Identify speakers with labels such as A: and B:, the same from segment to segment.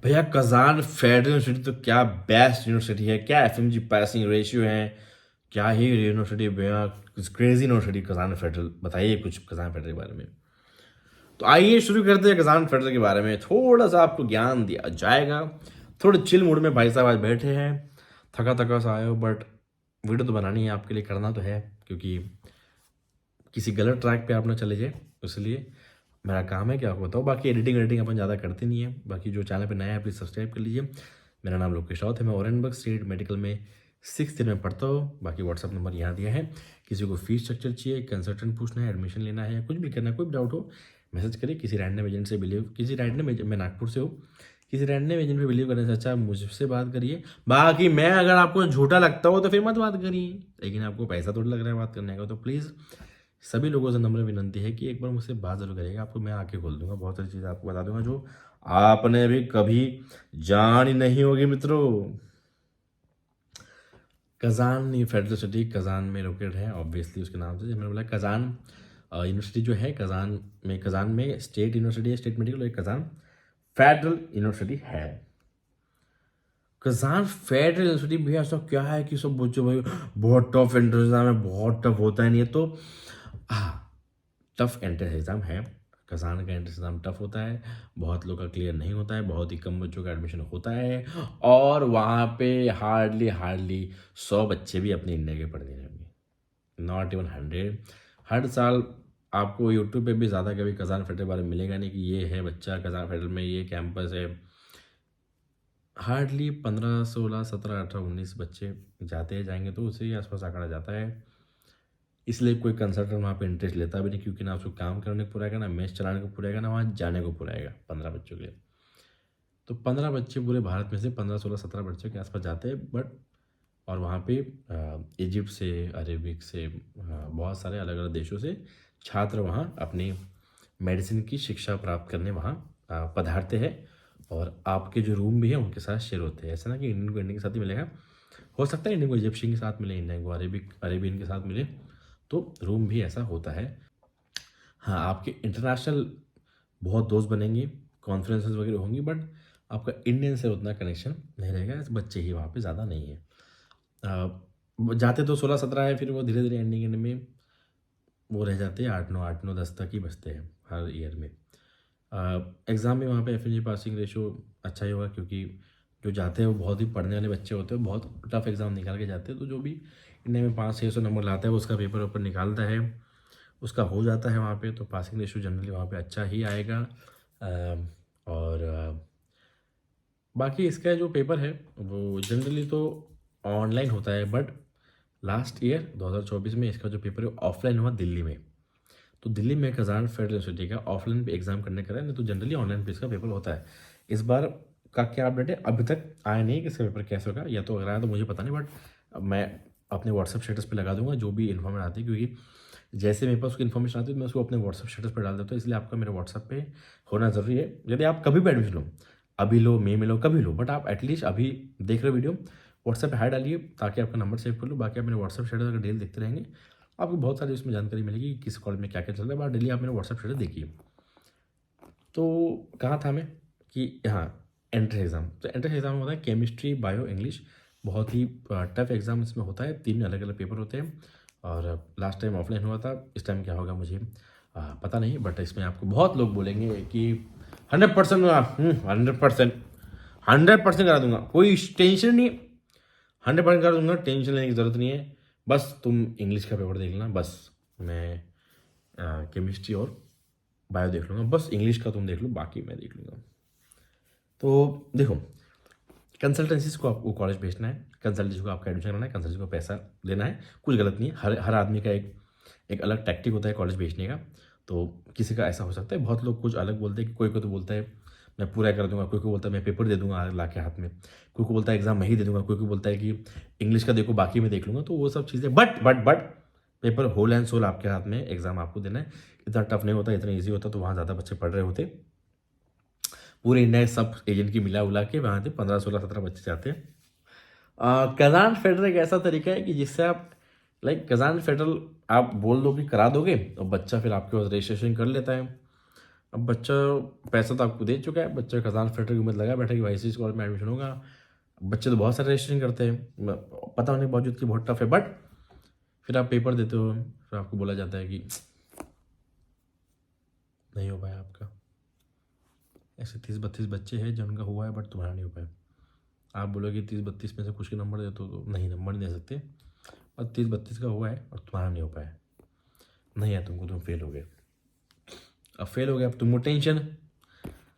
A: भैया Kazan federal university तो क्या बेस्ट यूनिवर्सिटी है, क्या एफएमजी पासिंग रेशियो है, क्या ही यूनिवर्सिटी भैया, क्रेजी यूनिवर्सिटी कजान फेडरल। बताइए कुछ कजान फेडरल के बारे में। तो आइए शुरू करते हैं कजान फेडरल के बारे में, थोड़ा सा आपको ज्ञान दिया जाएगा। थोड़े चिल मूड में भाई साहब आज बैठे हैं, थका थका सा आए हो, बट वीडियो तो बनानी है आपके लिए, करना तो है, क्योंकि किसी गलत ट्रैक पे आप ना चले जाए, इसलिए मेरा काम है कि आपको बताओ। बाकी एडिटिंग एडिटिंग अपन ज़्यादा करते नहीं है। बाकी जो चैनल पे नया है प्लीज़ सब्सक्राइब कर लीजिए। मेरा नाम लोकेश राउत है, मैं औरंगाबाद स्टेट मेडिकल में 6th ईयर में पढ़ता हूँ। बाकी व्हाट्सअप नंबर यहाँ दिया है, किसी को फीस स्ट्रक्चर चाहिए, कंसल्टेंट पूछना है, एडमिशन लेना है, कुछ भी करना है, कोई भी डाउट हो मैसेज करिए। किसी रैंडम एजेंट से बिलीव, किसी रैंडम एजेंट, मैं नागपुर से हूँ, किसी रैंडम एजेंट पे बिलीव करने से अच्छा मुझसे बात करिए। बाकी मैं अगर आपको झूठा लगता हो तो फिर मत बात करिए, लेकिन आपको पैसा थोड़ा लग रहा है बात करने का, तो प्लीज़ सभी लोगों से नम्र विनंती है कि एक बार मुझसे बात जरूर करिएगा। आपको मैं आके खोल दूंगा, बहुत सारी चीज़ें आपको बता दूंगा जो आपने भी कभी जान ही नहीं होगी मित्रों। कजान ये फेडरल सिटी कजान में लोकेटेड है, ऑब्वियसली उसके नाम से जब मैंने बोला कजान यूनिवर्सिटी जो है कजान में स्टेट यूनिवर्सिटी है, स्टेट मेडिकल, और एक कजान फेडरल यूनिवर्सिटी है। कजान फेडरल यूनिवर्सिटी भैया ऐसा क्या है कि सब बच्चों भाई बहुत टफ एंट्रेंस एग्जाम है, बहुत टफ होता है, नहीं है तो हाँ टफ एंट्रेंस एग्ज़ाम है। कसान का एंट्रेंस एग्ज़ाम टफ होता है, बहुत लोग का क्लियर नहीं होता है, बहुत ही कम बच्चों का एडमिशन होता है, और वहाँ पे हार्डली 100 बच्चे भी अपने इंडिया के पढ़ने रहेंगे, नॉट इवन 100। हर साल आपको यूट्यूब पे भी ज़्यादा कभी कजान फेडरल के बारे में मिलेगा नहीं कि ये है बच्चा कजान फेडरल में, ये कैंपस है। हार्डली 15 16 17 18 19 बच्चे जाते हैं, जाएंगे तो उसी के आसपास आंकड़ा जाता है। इसलिए कोई कंसल्टेंट वहाँ पे इंटरेस्ट लेता भी नहीं, क्योंकि ना उसको काम करने को पुराएगा, ना मेस चलाने को पुराएगा, ना वहाँ जाने को पुराएगा 15 बच्चों के लिए। तो 15 बच्चे पूरे भारत में से 15 16 17 बच्चों के आसपास जाते हैं, बट और वहाँ पे इजिप्ट से, अरेबिक से, बहुत सारे अलग अलग देशों से छात्र वहाँ अपनी मेडिसिन की शिक्षा प्राप्त करने वहाँ पधारते हैं, और आपके जो रूम भी है उनके साथ शेयर होते हैं। ऐसा ना कि इंडियन को इंडियन के साथ ही मिलेगा, हो सकता है इंडियन को इजिप्शियन के साथ मिले, इंडियन को अरेबियन के साथ मिले, तो रूम भी ऐसा होता है। हाँ आपके इंटरनेशनल बहुत दोस्त बनेंगे, कॉन्फ्रेंसेस वगैरह होंगी, बट आपका इंडियन से उतना कनेक्शन नहीं रहेगा, बच्चे ही वहाँ पे ज़्यादा नहीं है। जाते तो 16 17 है, फिर वो धीरे धीरे एंडिंग में वो रह जाते हैं 8 9 10 तक ही बचते हैं हर ईयर में। एग्ज़ाम में वहाँ पे एफ पासिंग रेशो अच्छा ही होगा, क्योंकि जो जाते हैं वो बहुत ही पढ़ने वाले बच्चे होते हैं, बहुत टफ एग्ज़ाम निकाल के जाते हैं, तो जो भी इंडिया में 500 600 नंबर लाता है वो उसका पेपर ऊपर निकालता है, उसका हो जाता है वहाँ पे, तो पासिंग रेशो जनरली वहाँ पे अच्छा ही आएगा। और बाकी इसका जो पेपर है वो जनरली तो ऑनलाइन होता है, बट लास्ट ईयर 2024 में इसका जो पेपर है ऑफलाइन हुआ दिल्ली में। तो दिल्ली में कजान फेडरल यूनिवर्सिटी का ऑफलाइन पे एग्जाम करने का है, नहीं तो जनरली ऑनलाइन पे इसका पेपर होता है। इस बार का क्या अपडेट है, अभी तक आया नहीं कि इसका पेपर कैसे होगा, या तो अगर आया तो मुझे पता नहीं, बट मैं अपने व्हाट्सअप स्टेटस पे लगा दूंगा जो भी इन्फॉर्मेशन आती है, क्योंकि जैसे मेरे पास उसकी इन्फॉर्मेशन आती है मैं उसको अपने व्हाट्सअप स्टेटस पर डाल देता हूँ, इसलिए आपका मेरे व्हाट्सअप पे होना ज़रूरी है। यदि आप कभी भी एडमिशन लो, अभी लो, मई में लो, कभी लो, बट आप एटलीस्ट अभी देख रहे हो वीडियो, व्हाट्सएप पे हाई डालिए ताकि आपका नंबर सेव कर लो। बाकी आप मेरे व्हाट्सएप स्टेटस अगर डेली देखते रहेंगे आपको बहुत सारी उसमें जानकारी मिलेगी कि किस कॉलेज में क्या क्या चल रहा है, बट डेली आप मेरे व्हाट्सएप स्टेटस देखिए। तो कहाँ था मैं कि हाँ एंट्रेंस एग्ज़ाम, तो एंट्रेंस एग्ज़ाम होता है केमिस्ट्री, बायो, इंग्लिश, बहुत ही टफ एग्ज़ाम इसमें होता है, 3 अलग अलग पेपर होते हैं, और लास्ट टाइम ऑफलाइन हुआ था, इस टाइम क्या होगा मुझे पता नहीं, बट इसमें आपको बहुत लोग बोलेंगे कि 100% 100% करा दूंगा, कोई टेंशन नहीं, 100% करा दूंगा, टेंशन लेने की ज़रूरत नहीं है, बस तुम इंग्लिश का पेपर देख लेना, बस मैं केमिस्ट्री और बायो देख लूँगा, बस इंग्लिश का तुम देख लो, बाकी मैं देख लूँगा। तो देखो कंसल्टेंसीज को आपको कॉलेज भेजना है, कंसल्टेंसी को आपका एडमिशन कराना है, कंसल्टेंसी को पैसा देना है, कुछ गलत नहीं है, हर हर आदमी का एक एक अलग टैक्टिक होता है कॉलेज भेजने का। तो किसी का ऐसा हो सकता है, बहुत लोग कुछ अलग बोलते हैं, कि कोई को तो बोलता है मैं पूरा कर दूंगा, कोई को बोलता है मैं पेपर दे दूंगा ला के हाथ में, कोई को बोलता है एग्जाम मैं ही दे दूंगा, कोई को बोलता है कि इंग्लिश का देखो बाकी मैं देख लूँगा। तो वो सब चीज़ें, but paper whole and soul आपके हाथ में, एग्जाम आपको देना है। इतना टफ नहीं होता, इतना ईजी होता, तो वहाँ ज़्यादा बच्चे पढ़ रहे होते, पूरे इंडिया सब एजेंट की मिला उला के वहाँ से 15 16 17 बच्चे जाते हैं। कजान फेडरल एक ऐसा तरीका है कि जिससे आप लाइक कजान फेडरल आप बोल दो कि करा दोगे, और बच्चा फिर आपके पास रजिस्ट्रेशन कर लेता है, अब बच्चा पैसा तो आपको दे चुका है, बच्चा खजान फेडर की उम्मीद लगा बैठा कि भाई इसी कॉलेज में एडमिशन होगा। बच्चे तो बहुत सारे रजिस्ट्रेशन करते हैं, पता होने के बावजूद कि बहुत टफ है, बट फिर आप पेपर देते हो, फिर आपको बोला जाता है कि नहीं हो पाया आपका। ऐसे 30-32 बच्चे हैं जिनका हुआ है बट तुम्हारा नहीं हो पाया। आप बोलोगे 30-32 में से कुछ के नंबर दे तो नहीं, नंबर नहीं दे सकते, और 30-32 का हुआ है और तुम्हारा नहीं हो पाया, नहीं है तुमको, तुम फेल हो गए। अब फेल हो गया, अब तुमको टेंशन।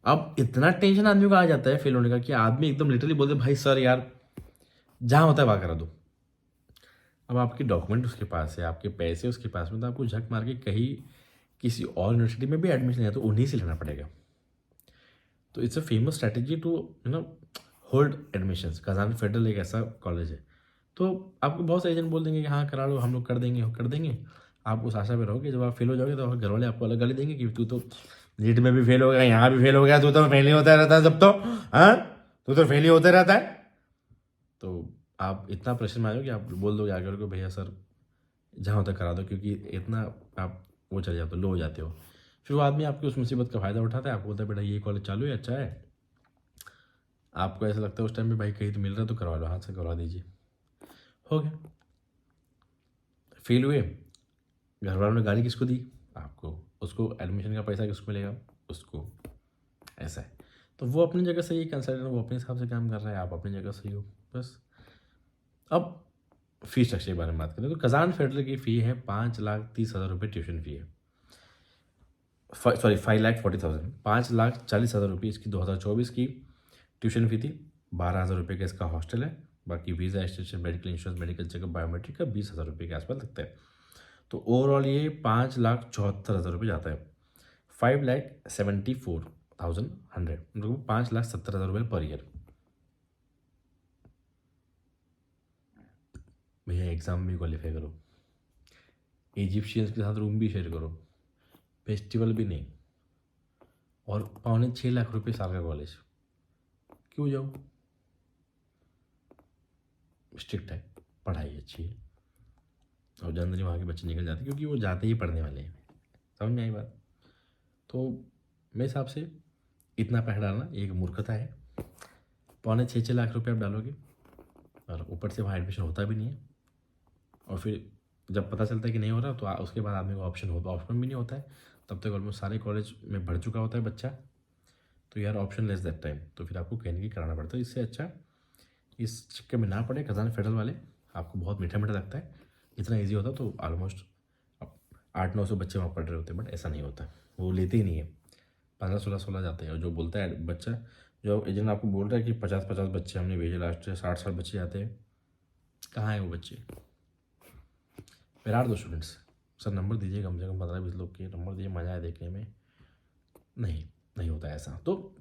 A: अब इतना टेंशन आदमी को आ जाता है फेल होने का कि आदमी एकदम लिटरली बोलते भाई सर यार जहाँ होता है वहाँ करा दो। अब आपके डॉक्यूमेंट उसके पास है, आपके पैसे उसके पास में, तो आपको झक मार के कहीं किसी और यूनिवर्सिटी में भी एडमिशन है तो उन्हीं से लेना पड़ेगा। तो it's a famous strategy to hold admissions. खजान फेडरल एक ऐसा कॉलेज है, तो आपको बहुत सारे एजेंट बोल देंगे कि हाँ करा लो, हम लोग कर देंगे। आप उस आशा में रहोगे, जब आप फेल हो जाओगे तो घर वाले आपको अलग गाली देंगे कि तू तो नीट में भी फेल हो गया, यहाँ भी फेल हो गया, तू तो फेल ही होता रहता है, जब तो हाँ तू तो फेल ही होता रहता है। तो आप इतना प्रेशर में आ जाओ कि आप बोल दोगे आगे को भैया सर जहाँ होता करा दो, क्योंकि इतना आप वो चले जाते हो, लो हो जाते हो। फिर वो आदमी आपकी उस मुसीबत का फ़ायदा उठाता है, आपको बोलता है बेटा ये कॉलेज चालू है, अच्छा है। आपको ऐसा लगता है उस टाइम में भाई कहीं तो मिल रहा है तो करवा लो, हाथ से करवा दीजिए, हो गया। फेल हुए, घर वालों ने गाली किसको दी? आपको। उसको एडमिशन का पैसा किसको मिलेगा? उसको। ऐसा है, तो वो अपनी जगह सही कंसल्टेंट, वो अपने हिसाब से काम कर रहा है, आप अपनी जगह सही हो, बस। अब फीस स्ट्रक्चर के बारे में बात करें तो खजान फेडरल की फ़ी है 5,30,000 रुपये ट्यूशन फ़ी है। सॉरी 5,40,000, 5,40,000 रुपये इसकी 2024 की ट्यूशन फ़ी थी। 12,000 रुपये का इसका हॉस्टल है, बाकी visa, registration, medical insurance, medical checkup, biometric का 20,000 रुपये के आसपास लगता है। तो ओवरऑल ये 5,74,000 रुपये जाता है। 5,74,100, मतलब 5,70,000 रुपये पर ईयर। भैया एग्ज़ाम भी क्वालिफाई करो, इजिप्शियंस के साथ रूम भी शेयर करो, फेस्टिवल भी नहीं, और 6.25 लाख रुपये साल का कॉलेज, क्यों जाओ? स्ट्रिक्ट है, पढ़ाई अच्छी है, और जनरली वहाँ के बच्चे निकल जाते हैं क्योंकि वो जाते ही पढ़ने वाले हैं। समझ में आई बात? तो मेरे हिसाब से इतना पैसा डालना एक मूर्खता है। 5.5-6 लाख रुपये आप डालोगे और ऊपर से वहाँ एडमिशन होता भी नहीं है, और फिर जब पता चलता है कि नहीं हो रहा तो उसके बाद आदमी को ऑप्शन भी नहीं होता है। तब तक ऑलमोस्ट सारे कॉलेज में भर चुका होता है बच्चा, तो यार ऑप्शन लेस दैट टाइम, तो फिर आपको कहीं कराना पड़ता है। इससे अच्छा इस चक्कर में ना पड़े। खजान फेडरल वाले आपको बहुत मीठा मीठा लगता है, इतना ईजी होता तो ऑलमोस्ट 800-900 बच्चे वहाँ पढ़ रहे होते, बट ऐसा नहीं होता, वो लेते ही नहीं है। 15-16 जाते हैं, और जो बोलता है बच्चा, जो एजेंट आपको बोल रहा है कि 50-50 बच्चे हमने भेजे, लास्ट 60 बच्चे जाते हैं, कहाँ हैं वो बच्चे? फिर 2 स्टूडेंट्स, सर नंबर दीजिए, कम से कम 15-20 लोग के नंबर दीजिए, मज़ा आए देखने में। नहीं होता ऐसा। तो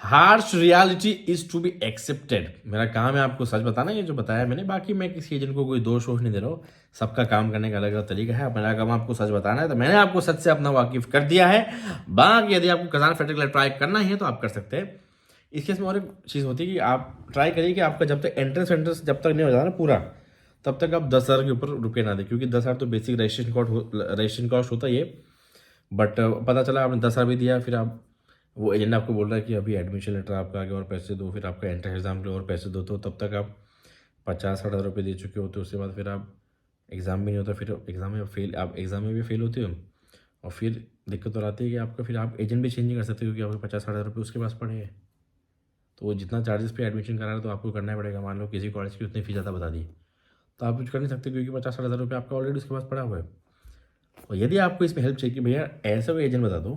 A: harsh reality is to be accepted. मेरा काम है आपको सच बताना, ये जो बताया मैंने, बाकी मैं किसी एजेंट को कोई दोष वोष नहीं दे रहा हूँ, सबका काम करने का अलग अलग तरीका है। मेरा काम आपको सच बताना है, तो मैंने आपको सच से अपना वाकिफ कर दिया है। बाकी यदि आपको खजान फेडरल ट्राई करना है तो आप कर सकते हैं। इस केस में और एक चीज़ होती है कि आप ट्राई करिए कि आपका जब तक एंट्रेंस जब तक नहीं हो जाता ना पूरा, तब तक आप 10,000 के ऊपर रुपये ना दें, क्योंकि 10,000 तो बेसिक रजिस्ट्रेशन कॉस्ट होता ही है। बट पता चला आपने 10,000 भी दिया, फिर आप वो एजेंट आपको बोल रहा है कि अभी एडमिशन लेटर आपका आगे और पैसे दो, फिर आपका एंट्रेंस एग्जाम के और पैसे दो, तो तब तक आप 50-60 हज़ार रुपये दे चुके होते हो। उसके बाद फिर आप एग्ज़ाम भी नहीं होता, फिर एग्ज़ाम में भी फेल होते हो, और फिर दिक्कत और आती है कि आपका फिर आप एजेंट भी चेंज नहीं कर सकते क्योंकि आपके 50-60 हज़ार रुपये उसके पास पड़े हैं। तो वो जितना चार्जेस पे एडमिशन करा रहा है तो आपको करना ही पड़ेगा। मान लो किसी कॉलेज की उतनी फीस ज़्यादा बता दी, तो आप कुछ कर नहीं सकते क्योंकि 50-60 हज़ार रुपये आपका ऑलरेडी उसके पास पड़ा हुआ है। और यदि आपको इसमें हेल्प चाहिए कि भैया ऐसा कोई एजेंट बता दो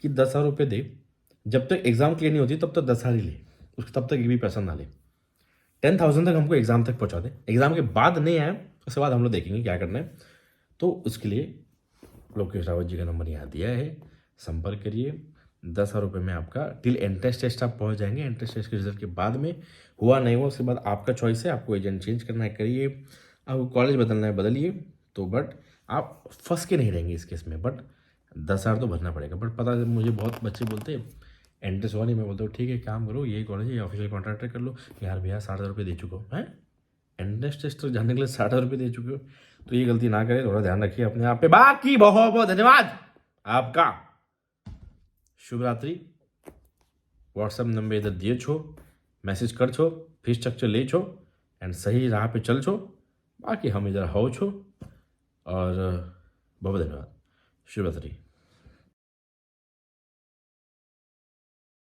A: कि 10,000 रुपये दे, जब तक एग्ज़ाम क्लियर नहीं होती तब तक 10,000 ही ले, उसके तब तक एक भी पैसा ना ले, 10,000 तक हमको एग्ज़ाम तक पहुंचा दे। एग्ज़ाम के बाद नहीं आया, उसके बाद हम लोग देखेंगे क्या करना है। तो उसके लिए लोकेश रावत जी का नंबर यहाँ दिया है, संपर्क करिए। 10,000 रुपये में आपका टिल एंट्रेंस टेस्ट आप पहुँच जाएंगे। एंट्रेंस टेस्ट के रिजल्ट के बाद में हुआ नहीं हुआ उसके बाद आपका चॉइस है, आपको एजेंट चेंज करना है करिए, आपको कॉलेज बदलना है बदलिए। तो बट आप फंस के नहीं रहेंगे इस केस में, बट 10,000 तो भरना पड़ेगा। बट पता है मुझे बहुत बच्चे बोलते हैं एंट्रेंस हुआ नहीं, मैं बोलता हूँ ठीक है काम करो, यही कॉलेज है, ऑफिशियल कॉन्ट्रैक्टर कर लो। यार भैया 60,000 रुपये दे चुका हूँ, हैं एंट्रेंस टेस्ट तक जाने के लिए 60,000 रुपये दे चुके हो, तो ये गलती ना करें, थोड़ा ध्यान रखिए अपने आप पे। बाकी बहुत बहुत धन्यवाद आपका। शुभ रात्रि। व्हाट्सएप नंबर इधर दिए छो, मैसेज कर छो, फीस स्ट्रक्चर ले छो एंड सही राह पे चल छो। बाकी हम इधर हो छो और बहुत धन्यवाद। शुभ रात्रि।